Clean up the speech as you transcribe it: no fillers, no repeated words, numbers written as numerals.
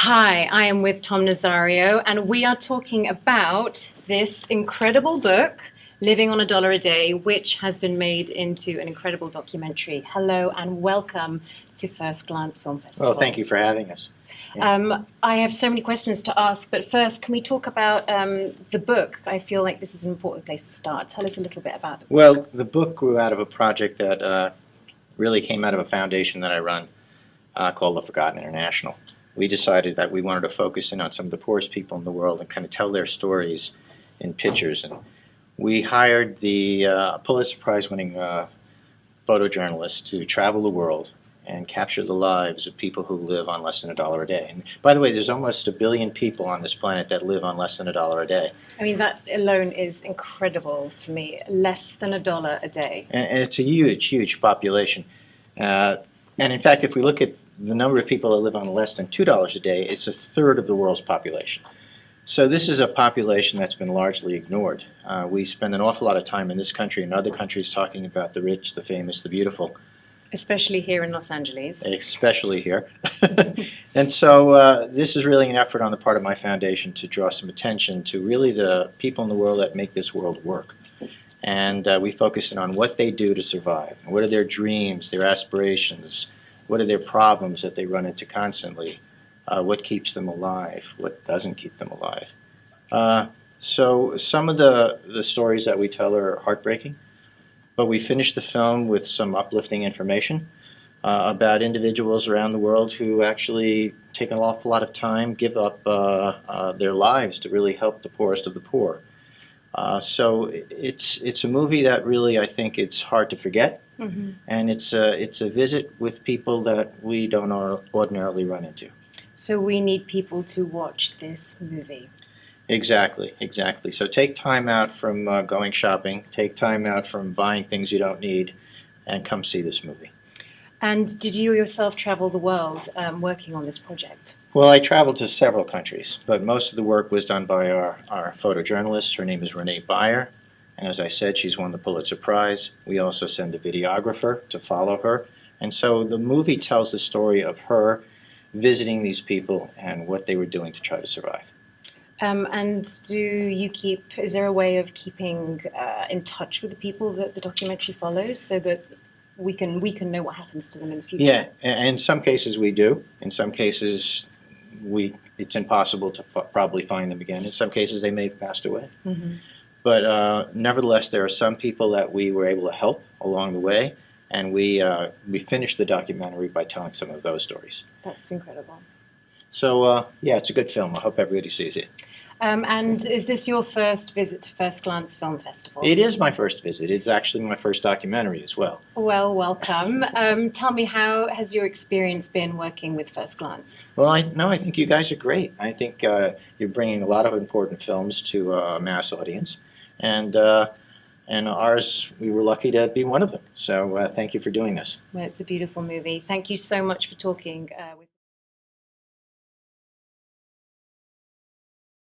Hi, I am with Tom Nazario, and we are talking about this incredible book, Living on $1 a Day, which has been made into an incredible documentary. Hello and welcome to First Glance Film Festival. Well, thank you for having us. Yeah. I have so many questions to ask, but first, can we talk about the book? I feel like this is an important place to start. Tell us a little bit about it. Well, the book grew out of a project that really came out of a foundation that I run called The Forgotten International. We decided that we wanted to focus in on some of the poorest people in the world and kind of tell their stories in pictures. And we hired the Pulitzer Prize-winning photojournalist to travel the world and capture the lives of people who live on less than $1 a day. And by the way, there's almost 1 billion people on this planet that live on less than $1 a day. I mean, that alone is incredible to me. Less than $1 a day. And it's a huge, huge population. And in fact, if we look at the number of people that live on less than $2 a day, it's a third of the world's population. So this is a population that's been largely ignored. We spend an awful lot of time in this country and other countries talking about the rich, the famous, the beautiful. Especially here in Los Angeles. Especially here. And so this is really an effort on the part of my foundation to draw some attention to really the people in the world that make this world work. And we focus in on what they do to survive. What are their dreams, their aspirations? What are their problems that they run into constantly? What keeps them alive? What doesn't keep them alive? So some of the stories that we tell are heartbreaking, but we finished the film with some uplifting information about individuals around the world who actually take an awful lot of time, give up their lives to really help the poorest of the poor. So it's a movie that really, I think, it's hard to forget. Mm-hmm. And it's a visit with people that we don't ordinarily run into. So we need people to watch this movie. Exactly, exactly. So take time out from going shopping, take time out from buying things you don't need, and come see this movie. And did you yourself travel the world working on this project? Well, I traveled to several countries, but most of the work was done by our photojournalist. Her name is Renee Beyer. And as I said, she's won the Pulitzer Prize. We also send a videographer to follow her. And so the movie tells the story of her visiting these people and what they were doing to try to survive. And is there a way of keeping in touch with the people that the documentary follows so that we can know what happens to them in the future? Yeah, in some cases we do. In some cases it's impossible to probably find them again. In some cases they may have passed away. Mm-hmm. But nevertheless, there are some people that we were able to help along the way, and we finished the documentary by telling some of those stories. That's incredible. So, yeah, it's a good film. I hope everybody sees it. And is this your first visit to First Glance Film Festival? It is my first visit. It's actually my first documentary as well. Well, welcome. Tell me, how has your experience been working with First Glance? Well, I think you guys are great. I think you're bringing a lot of important films to a mass audience. And ours, we were lucky to be one of them. So thank you for doing this. Well, it's a beautiful movie. Thank you so much for talking with